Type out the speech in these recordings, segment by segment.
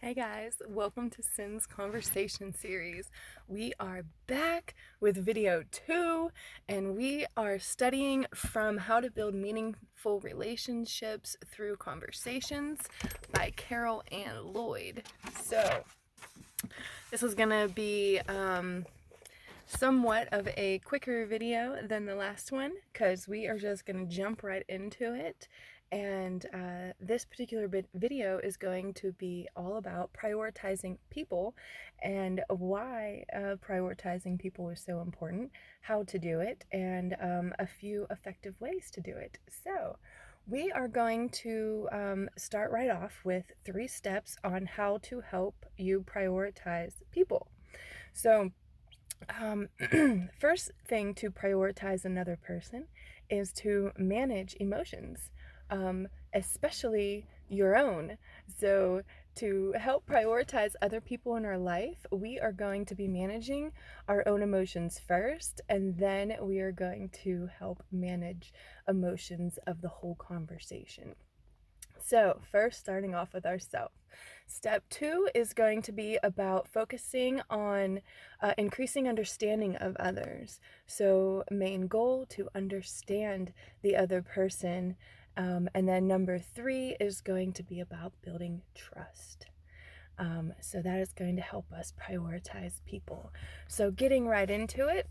Hey guys, welcome to Sin's Conversation Series. We are back with video 2, and we are studying from How to Build Meaningful Relationships Through Conversations by Carol Ann Lloyd. So, this is going to be somewhat of a quicker video than the last one because we are just going to jump right into it. And this particular video is going to be all about prioritizing people and why prioritizing people is so important, how to do it, and a few effective ways to do it. So we are going to start right off with 3 steps on how to help you prioritize people. So first thing to prioritize another person is to manage emotions, especially your own. So, to help prioritize other people in our life, we are going to be managing our own emotions first, and then we are going to help manage emotions of the whole conversation. So, first, starting off with ourselves. Step 2 is going to be about focusing on increasing understanding of others. So, main goal to understand the other person. And then number 3 is going to be about building trust. So, that is going to help us prioritize people. So, getting right into it.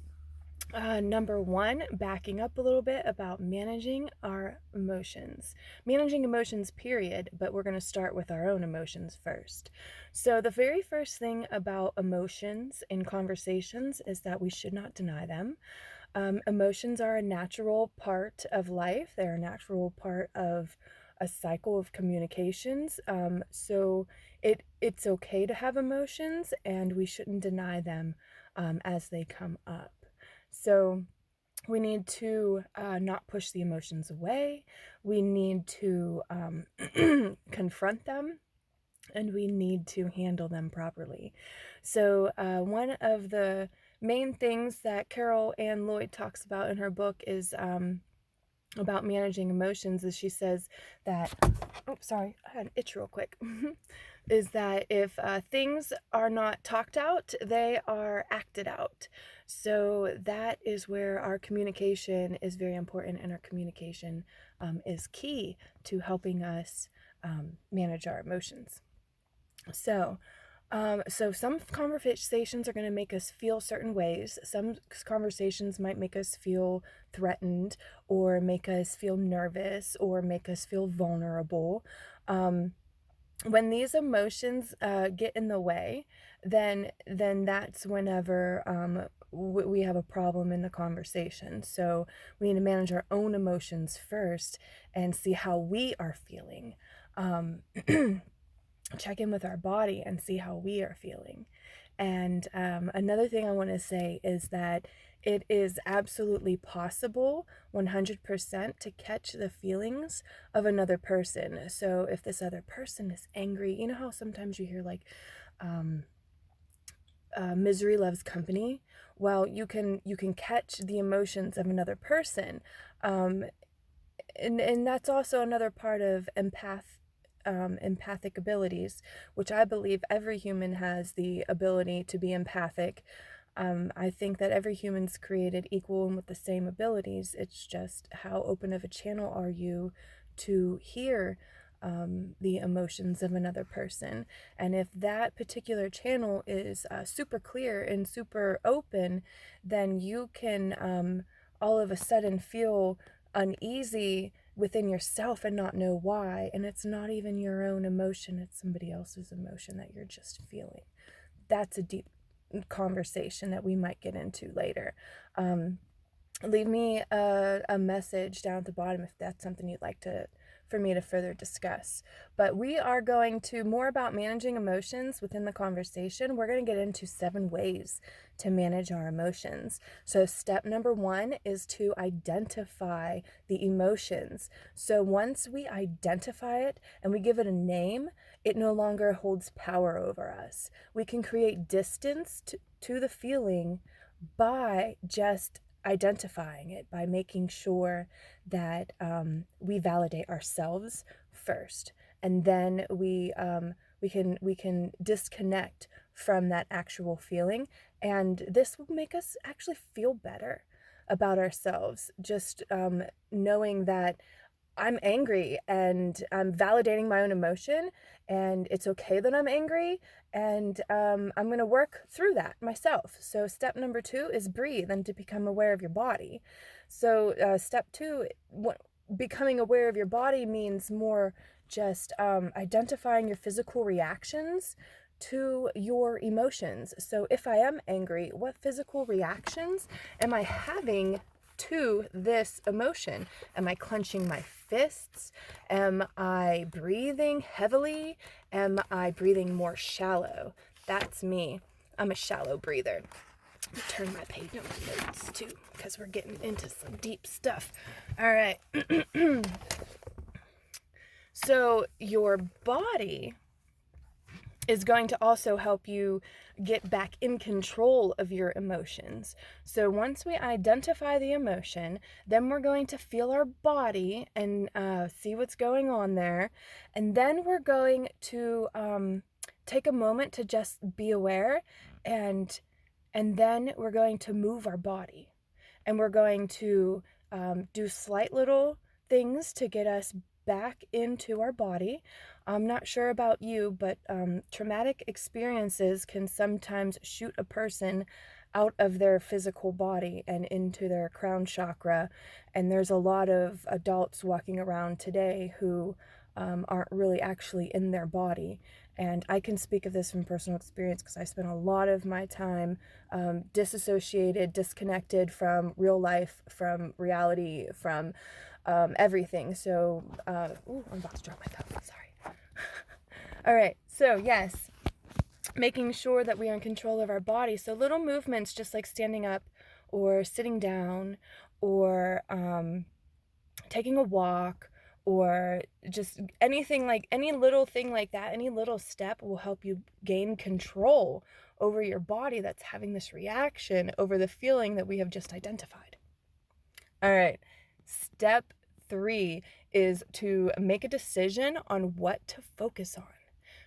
Number 1, backing up a little bit about managing our emotions. Managing emotions, period, but we're going to start with our own emotions first. So, the very first thing about emotions in conversations is that we should not deny them. Emotions are a natural part of life, they're a natural part of a cycle of communications. So, it's okay to have emotions, and we shouldn't deny them as they come up. So we need to not push the emotions away. We need to confront them, and we need to handle them properly. So one of the main things that Carol Ann Lloyd talks about in her book is about managing emotions is she says that, I had an itch real quick, is that if things are not talked out, they are acted out. So that is where our communication is very important, and our communication is key to helping us manage our emotions. So some conversations are going to make us feel certain ways. Some conversations might make us feel threatened, or make us feel nervous, or make us feel vulnerable. When these emotions get in the way, then that's whenever we have a problem in the conversation. So we need to manage our own emotions first and see how we are feeling. Check in with our body and see how we are feeling. And another thing I want to say is that it is absolutely possible 100% to catch the feelings of another person. So if this other person is angry, you know how sometimes you hear like misery loves company? Well, you can catch the emotions of another person. And that's also another part of empathic abilities, which I believe every human has the ability to be empathic. I think that every human's created equal and with the same abilities. It's just how open of a channel are you to hear the emotions of another person. And if that particular channel is super clear and super open, then you can all of a sudden feel uneasy within yourself and not know why. And it's not even your own emotion, it's somebody else's emotion that you're just feeling. That's a deep conversation that we might get into later. Leave me a message down at the bottom if that's something you'd like for me to further discuss. But we are going to more about managing emotions within the conversation. We're going to get into 7 ways to manage our emotions. So step number 1 is to identify the emotions. So once we identify it and we give it a name, it no longer holds power over us. We can create distance to the feeling by just identifying it, by making sure that we validate ourselves first, and then we We can disconnect from that actual feeling, and this will make us actually feel better about ourselves. Just knowing that I'm angry and I'm validating my own emotion, and it's okay that I'm angry, and I'm going to work through that myself. So step number 2 is breathe and to become aware of your body. So step 2, becoming aware of your body means more just identifying your physical reactions to your emotions. So if I am angry, what physical reactions am I having to this emotion? Am I clenching my fists? Am I breathing heavily? Am I breathing more shallow? That's me. I'm a shallow breather. Let me turn my page on my notes too, because we're getting into some deep stuff. All right. So your body is going to also help you get back in control of your emotions. So once we identify the emotion, then we're going to feel our body and see what's going on there. And then we're going to take a moment to just be aware, and then we're going to move our body. And we're going to do slight little things to get us back into our body. I'm not sure about you, but traumatic experiences can sometimes shoot a person out of their physical body and into their crown chakra. And there's a lot of adults walking around today who aren't really actually in their body. And I can speak of this from personal experience because I spent a lot of my time disassociated, disconnected from real life, from reality, from everything. So, I'm about to drop my phone. Sorry. All right. So, yes, making sure that we are in control of our body. So, little movements just like standing up or sitting down or taking a walk, or just anything, like any little thing like that, any little step will help you gain control over your body that's having this reaction over the feeling that we have just identified. All right. Step 3 is to make a decision on what to focus on.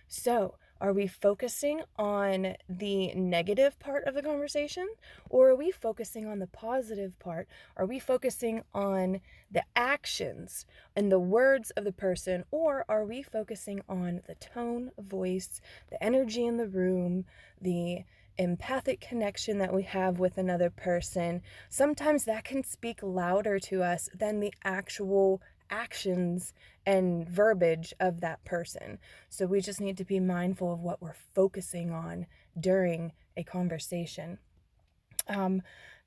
So, are we focusing on the negative part of the conversation, or are we focusing on the positive part? Are we focusing on the actions and the words of the person, or are we focusing on the tone of voice, the energy in the room, the empathic connection that we have with another person? Sometimes that can speak louder to us than the actual actions and verbiage of that person. So we just need to be mindful of what we're focusing on during a conversation.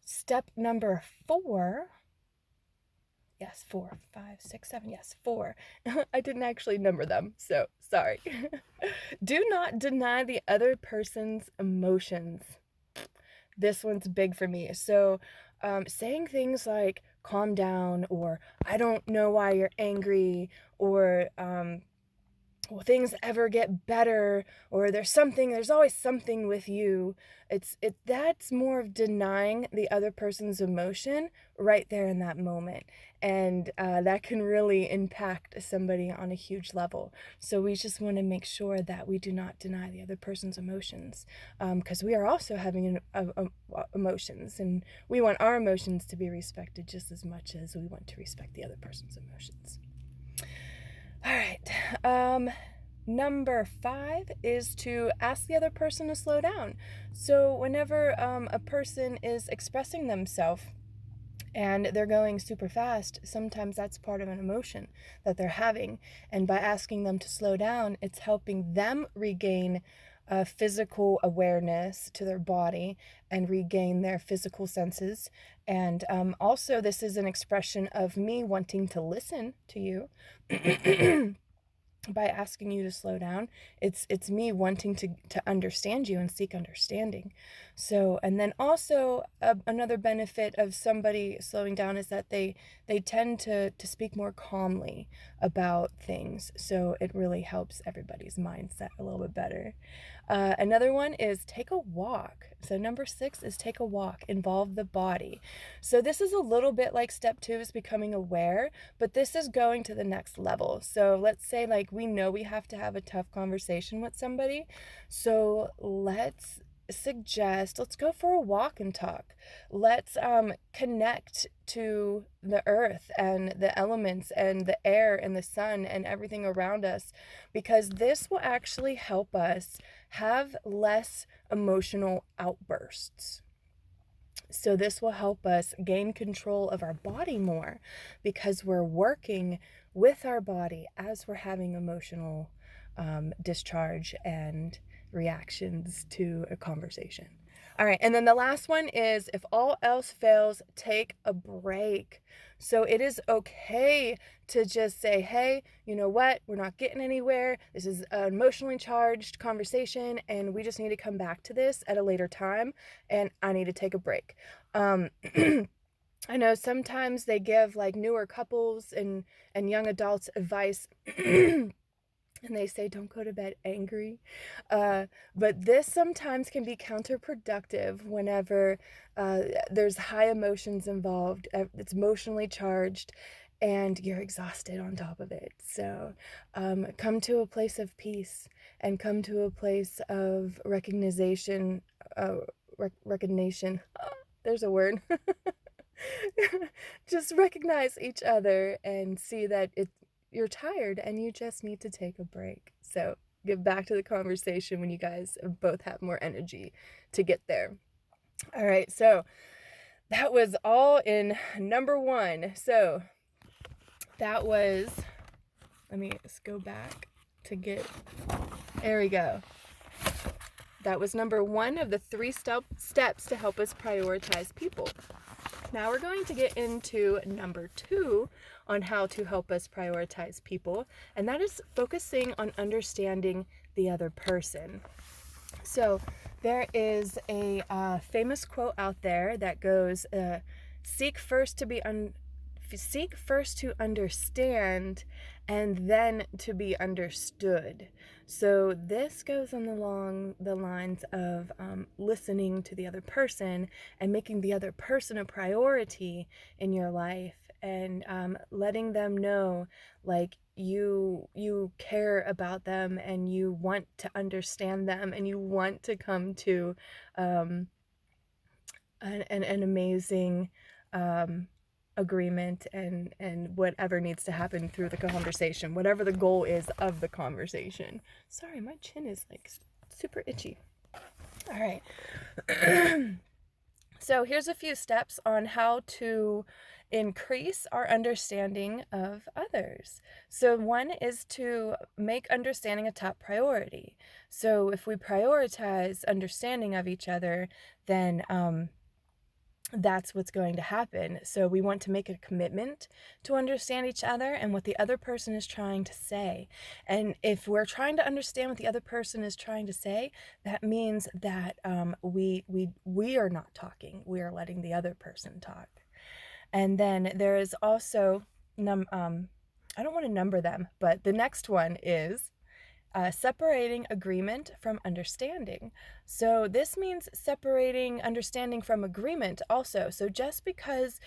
Step number 4. Yes, 4, 5, 6, 7. Yes, 4. I didn't actually number them, so sorry. Do not deny the other person's emotions. This one's big for me. So saying things like calm down, or I don't know why you're angry, or will things ever get better, or there's always something with you. That's more of denying the other person's emotion right there in that moment. And that can really impact somebody on a huge level. So we just want to make sure that we do not deny the other person's emotions, because we are also having emotions, and we want our emotions to be respected just as much as we want to respect the other person's emotions. All right. Number 5 is to ask the other person to slow down. So whenever a person is expressing themselves and they're going super fast, sometimes that's part of an emotion that they're having. And by asking them to slow down, it's helping them regain physical awareness to their body and regain their physical senses. And also, this is an expression of me wanting to listen to you. By asking you to slow down, it's me wanting to understand you and seek understanding. So, and then also another benefit of somebody slowing down is that they tend to speak more calmly about things. So it really helps everybody's mindset a little bit better. Another one is take a walk. So number 6 is take a walk, involve the body. So this is a little bit like step 2 is becoming aware, but this is going to the next level. So let's say like we know we have to have a tough conversation with somebody. So let's go for a walk and talk. Let's connect to the earth and the elements and the air and the sun and everything around us, because this will actually help us have less emotional outbursts. So this will help us gain control of our body more, because we're working with our body as we're having emotional discharge and reactions to a conversation. All right, and then the last one is, if all else fails, take a break. So it is okay to just say, hey, you know what? We're not getting anywhere. This is an emotionally charged conversation, and we just need to come back to this at a later time, and I need to take a break. I know sometimes they give like newer couples and young adults advice and they say don't go to bed angry, but this sometimes can be counterproductive whenever there's high emotions involved. It's emotionally charged and you're exhausted on top of it. So come to a place of peace and come to a place of recognition. There's a word. Just recognize each other and see that you're tired and you just need to take a break. So get back to the conversation when you guys both have more energy to get there. All right, so that was all in number 1. So that was, let me just go back to get, there we go. That was number 1 of the 3 steps to help us prioritize people. Now we're going to get into number 2 on how to help us prioritize people, and that is focusing on understanding the other person. So there is a famous quote out there that goes, seek first to understand and then to be understood. So this goes along the lines of listening to the other person and making the other person a priority in your life, and letting them know like you care about them and you want to understand them and you want to come to an amazing agreement and whatever needs to happen through the conversation, whatever the goal is of the conversation. Sorry, my chin is like super itchy. All right. So here's a few steps on how to increase our understanding of others. So 1 is to make understanding a top priority. So if we prioritize understanding of each other, then that's what's going to happen. So we want to make a commitment to understand each other and what the other person is trying to say. And if we're trying to understand what the other person is trying to say, that means that we are not talking. We are letting the other person talk. And then there is also I don't want to number them, but the next one is separating agreement from understanding. So this means separating understanding from agreement also. So just because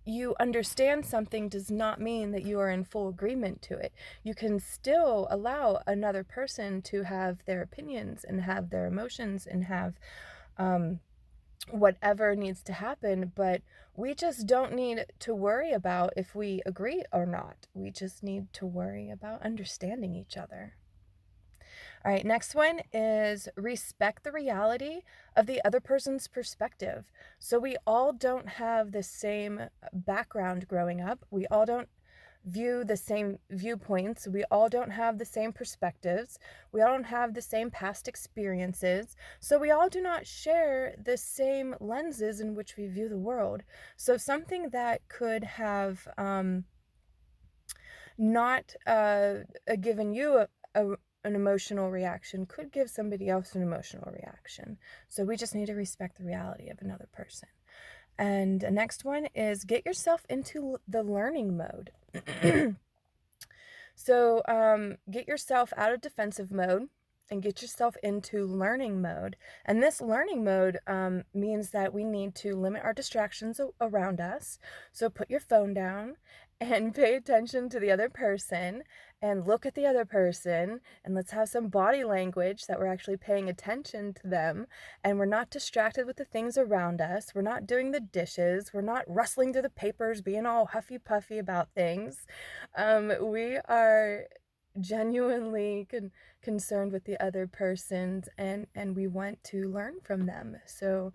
you understand something does not mean that you are in full agreement to it. You can still allow another person to have their opinions and have their emotions and have whatever needs to happen, but we just don't need to worry about if we agree or not. We just need to worry about understanding each other. All right, next one is respect the reality of the other person's perspective. So we all don't have the same background growing up. We all don't view the same viewpoints. We all don't have the same perspectives. We all don't have the same past experiences. So we all do not share the same lenses in which we view the world. So something that could have not given you an emotional reaction could give somebody else an emotional reaction. So we just need to respect the reality of another person. And the next one is get yourself into the learning mode. So get yourself out of defensive mode and get yourself into learning mode. And this learning mode means that we need to limit our distractions around us. So put your phone down and pay attention to the other person and look at the other person, and let's have some body language that we're actually paying attention to them, and we're not distracted with the things around us. We're not doing the dishes. We're not rustling through the papers, being all huffy puffy about things. We are genuinely concerned with the other persons, and we want to learn from them. So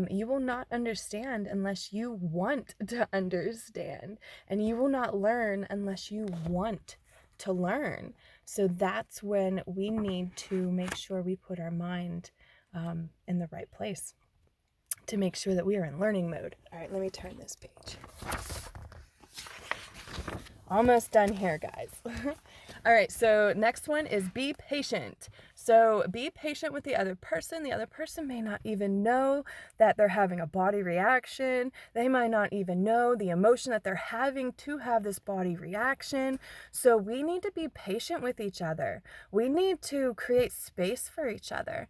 you will not understand unless you want to understand, and you will not learn unless you want to learn. So that's when we need to make sure we put our mind in the right place to make sure that we are in learning mode. All right, let me turn this page. Almost done here, guys. All right, so next one is be patient. So be patient with the other person. The other person may not even know that they're having a body reaction. They might not even know the emotion that they're having to have this body reaction. So we need to be patient with each other. We need to create space for each other.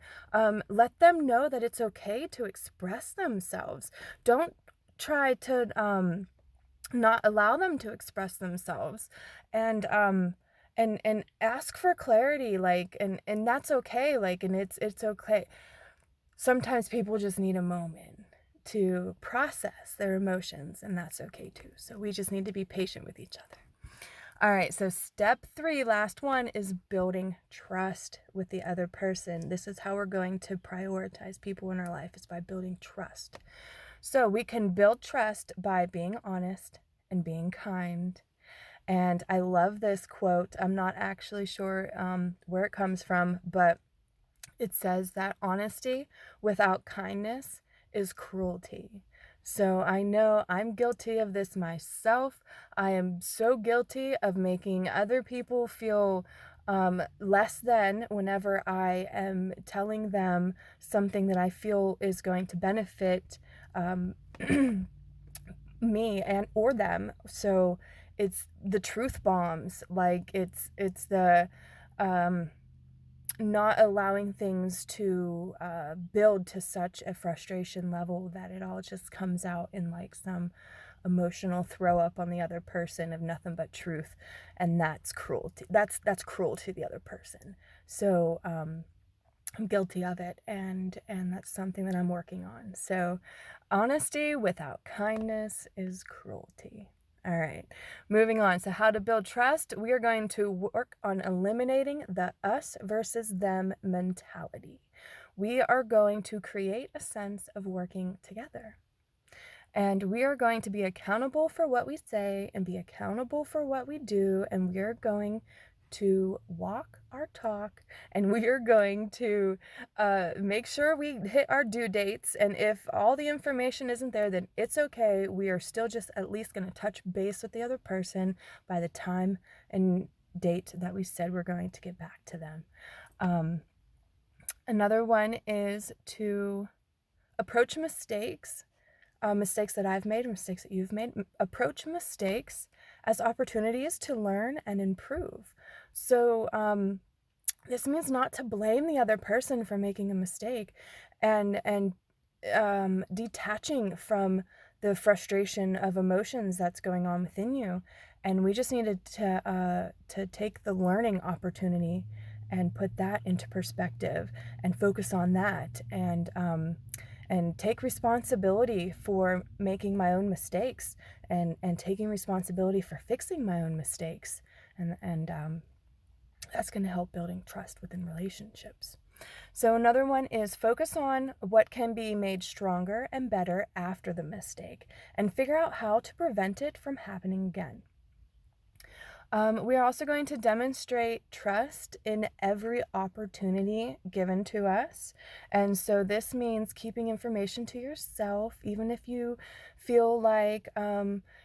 Let them know that it's okay to express themselves. Don't try to not allow them to express themselves, and ask for clarity, like, and that's okay, like, and it's okay. Sometimes people just need a moment to process their emotions, and that's okay too. So we just need to be patient with each other. All right, so step 3, last one, is building trust with the other person. This is how we're going to prioritize people in our life, is by building trust. So we can build trust by being honest and being kind. And I love this quote. I'm not actually sure where it comes from, but it says that honesty without kindness is cruelty. So I know I'm guilty of this myself. I am so guilty of making other people feel less than whenever I am telling them something that I feel is going to benefit me and or them. So it's the truth bombs, like it's the not allowing things to build to such a frustration level that it all just comes out in like some emotional throw up on the other person of nothing but truth, and that's cruelty. That's cruel to the other person. So I'm guilty of it, and that's something that I'm working on. So honesty without kindness is cruelty. All right, moving on. So how to build trust? We are going to work on eliminating the us versus them mentality. We are going to create a sense of working together. And we are going to be accountable for what we say and be accountable for what we do. And we are going to walk our talk, and we are going to make sure we hit our due dates. And if all the information isn't there, then it's okay. We are still just at least going to touch base with the other person by the time and date that we said we're going to get back to them. Another one is to approach mistakes. Mistakes that I've made, mistakes that you've made. Approach mistakes as opportunities to learn and improve. So this means not to blame the other person for making a mistake, and detaching from the frustration of emotions that's going on within you. And we just needed to take the learning opportunity and put that into perspective and focus on that, and take responsibility for making my own mistakes, and taking responsibility for fixing my own mistakes. And that's going to help building trust within relationships. So another one is focus on what can be made stronger and better after the mistake, and figure out how to prevent it from happening again. We are also going to demonstrate trust in every opportunity given to us. And so this means keeping information to yourself, even if you feel like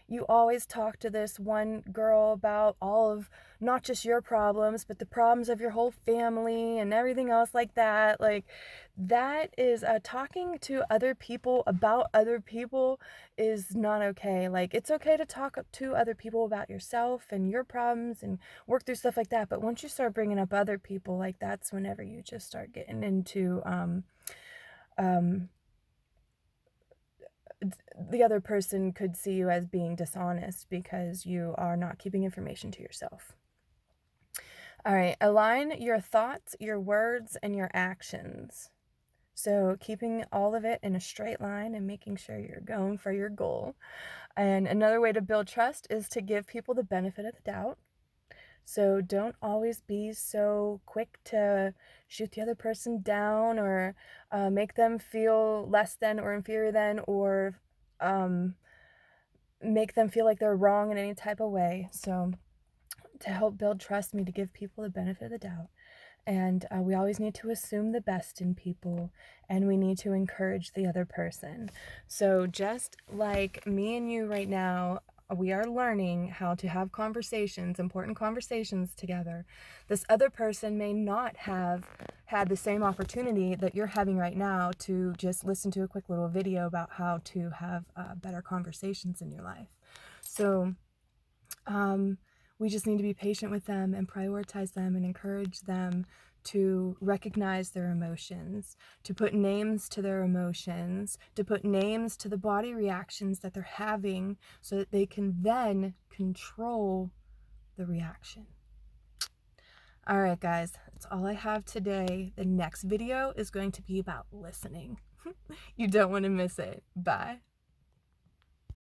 you always talk to this one girl about all of not just your problems, but the problems of your whole family and everything else like that. Like, that is talking to other people about other people is not okay. Like, it's okay to talk to other people about yourself and your problems and work through stuff like that. But once you start bringing up other people, like, that's whenever you just start getting into the other person could see you as being dishonest because you are not keeping information to yourself. All right, align your thoughts, your words, and your actions. So keeping all of it in a straight line and making sure you're going for your goal. And another way to build trust is to give people the benefit of the doubt. So don't always be so quick to shoot the other person down or make them feel less than or inferior than, or um, make them feel like they're wrong in any type of way. So to help build trust, we need to give people the benefit of the doubt. And we always need to assume the best in people, and we need to encourage the other person. So just like me and you right now, we are learning how to have conversations, important conversations together. This other person may not have had the same opportunity that you're having right now to just listen to a quick little video about how to have better conversations in your life. So we just need to be patient with them and prioritize them and encourage them to recognize their emotions, to put names to their emotions, to put names to the body reactions that they're having so that they can then control the reaction. All right, guys, that's all I have today. The next video is going to be about listening. You don't want to miss it. Bye.